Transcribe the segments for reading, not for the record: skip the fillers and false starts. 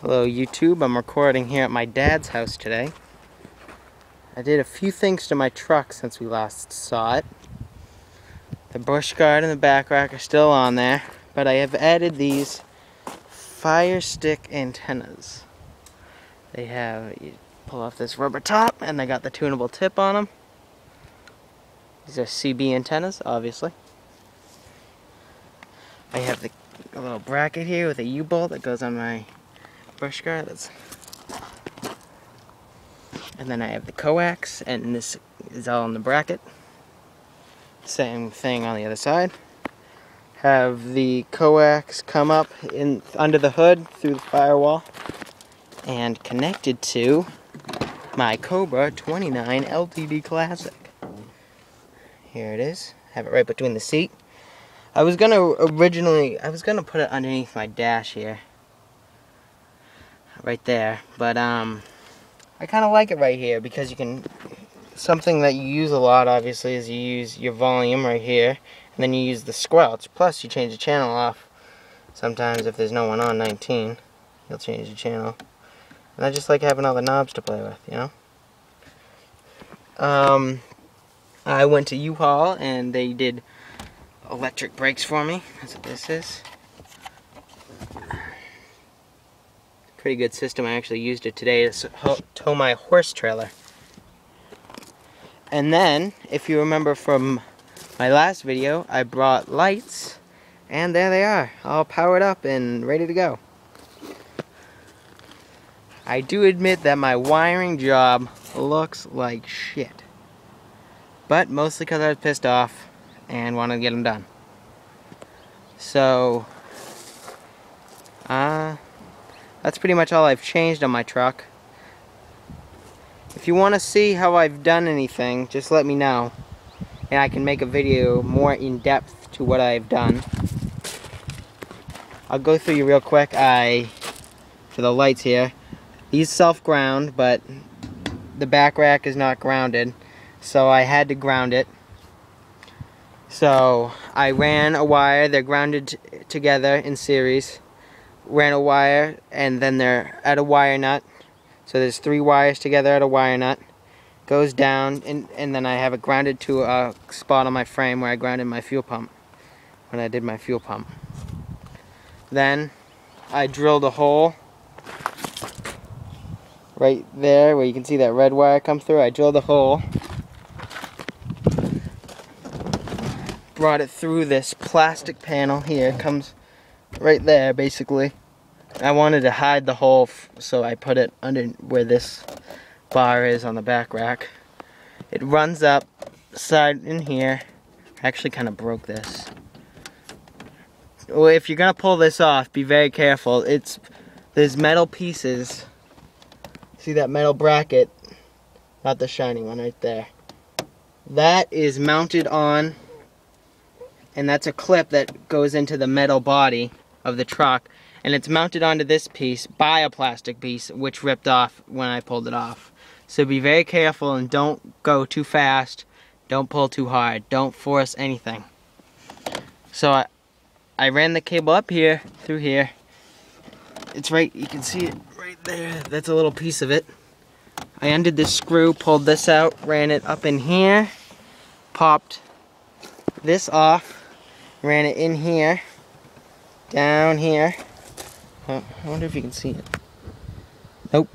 Hello YouTube, I'm recording here at my dad's house today. I did a few things to my truck since we last saw it. The bush guard and the back rack are still on there, but I have added these fire stick antennas. They have, you pull off this rubber top and they got the tunable tip on them. These are CB antennas, obviously. I have a little bracket here with a U-bolt that goes on my bush guard. And then I have the coax, and this is all in the bracket. Same thing on the other side. Have the coax come up in under the hood through the firewall and connected to my Cobra 29 LTD Classic. Here it is. Have it right between the seat. I was gonna put it underneath my dash here, right there, but I kind of like it right here because you can, something that you use a lot obviously is you use your volume right here, and then you use the squelch, plus you change the channel off. Sometimes if there's no one on 19, you'll change the channel. And I just like having all the knobs to play with, you know. I went to U-Haul and they did electric brakes for me. That's what this is. Pretty good system. I actually used it today to tow my horse trailer. And then, if you remember from my last video, I brought lights, and there they are, all powered up and ready to go. I do admit that my wiring job looks like shit, but mostly because I was pissed off and wanted to get them done. So, that's pretty much all I've changed on my truck. If you want to see how I've done anything, just let me know, and I can make a video more in depth to what I've done. I'll go through you real quick. For the lights here, these self-ground, but the back rack is not grounded, so I had to ground it. So I ran a wire, they're grounded together in series. Ran a wire, and then they're at a wire nut. So there's 3 wires together at a wire nut. Goes down, and then I have it grounded to a spot on my frame where I grounded my fuel pump when I did my fuel pump. Then I drilled a hole right there where you can see that red wire come through. I drilled a hole, brought it through this plastic panel here. It comes right there basically. I wanted to hide the hole, so I put it under where this bar is on the back rack. It runs up side in here. I actually kind of broke this. Well, if you're gonna pull this off, be very careful. There's metal pieces. See that metal bracket? Not the shiny one right there. That is mounted on, and that's a clip that goes into the metal body of the truck, and it's mounted onto this piece by a plastic piece which ripped off when I pulled it off. So be very careful and don't go too fast, don't pull too hard, don't force anything. So I ran the cable up here, through here. It's right, you can see it right there, that's a little piece of it. I undid this screw, pulled this out, ran it up in here, popped this off, ran it in here, down here. I wonder if you can see it. Nope.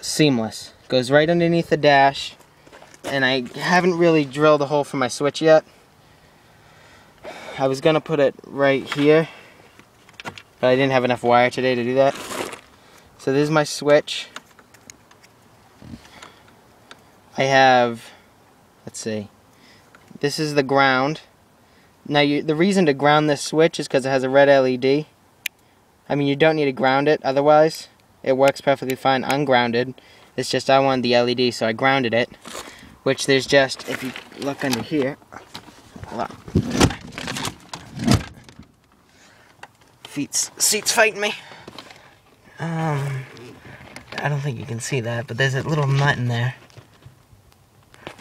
Seamless. Goes right underneath the dash. And I haven't really drilled a hole for my switch yet. I was gonna put it right here, but I didn't have enough wire today to do that. So this is my switch. I have, let's see, this is the ground. Now the reason to ground this switch is because it has a red LED. I mean, you don't need to ground it, otherwise it works perfectly fine ungrounded. It's just I wanted the LED, so I grounded it. Which there's just, if you look under here, seat's fighting me. I don't think you can see that, but there's a little nut in there.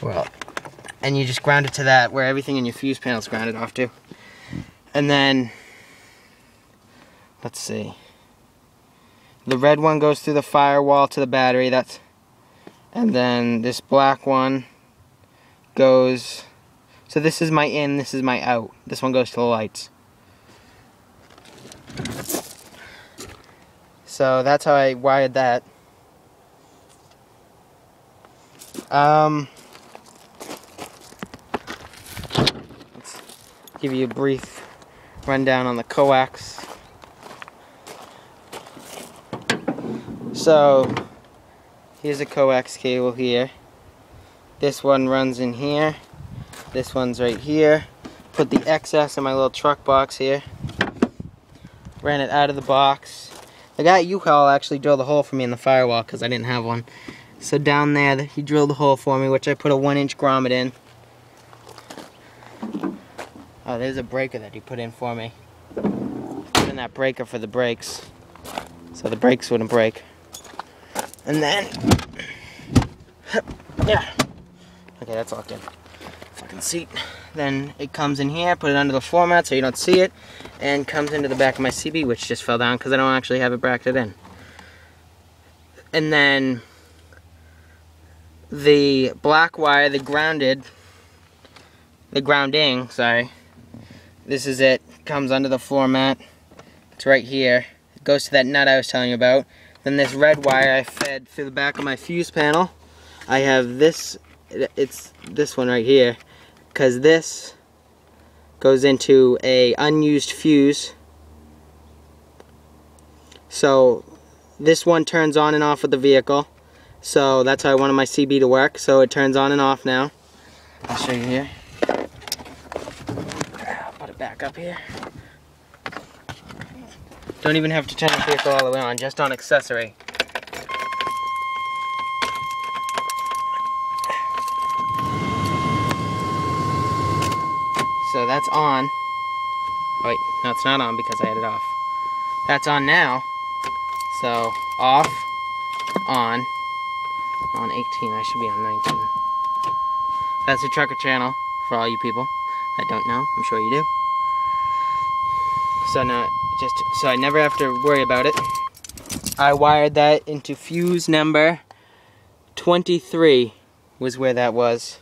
Well, and you just ground it to that, where everything in your fuse panel is grounded off to. And then, let's see. The red one goes through the firewall to the battery. And then this black one goes. So this is my in, this is my out. This one goes to the lights. So that's how I wired that. Let's give you a brief rundown on the coax. So here's a coax cable here. This one runs in here. This one's right here. Put the excess in my little truck box here. Ran it out of the box. The guy at U-Haul actually drilled a hole for me in the firewall because I didn't have one. So down there, he drilled a hole for me, which I put a 1-inch grommet in. Oh, there's a breaker that he put in for me. Put in that breaker for the brakes, so the brakes wouldn't break. And then, yeah. Okay, that's locked in. Fucking seat. Then it comes in here, put it under the floor mat so you don't see it, and comes into the back of my CB, which just fell down because I don't actually have it bracketed in. And then the black wire, the grounding, sorry, this is it, comes under the floor mat. It's right here. It goes to that nut I was telling you about. Then this red wire I fed through the back of my fuse panel. I have this, it's this one right here, because this goes into a unused fuse. So this one turns on and off with the vehicle. So that's how I wanted my CB to work. So it turns on and off now. I'll show you here. I'll put it back up here. Don't even have to turn the vehicle all the way on, just on accessory. So that's on. Oh, wait, no, it's not on because I had it off. That's on now. So off, on 18. I should be on 19. That's the trucker channel for all you people that don't know. I'm sure you do. So now, so I never have to worry about it. I wired that into fuse number 23 was where that was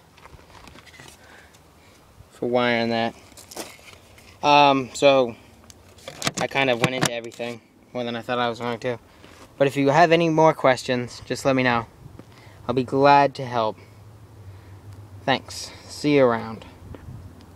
for wiring that. So I kind of went into everything more than I thought I was going to. But if you have any more questions, just let me know. I'll be glad to help. Thanks. See you around.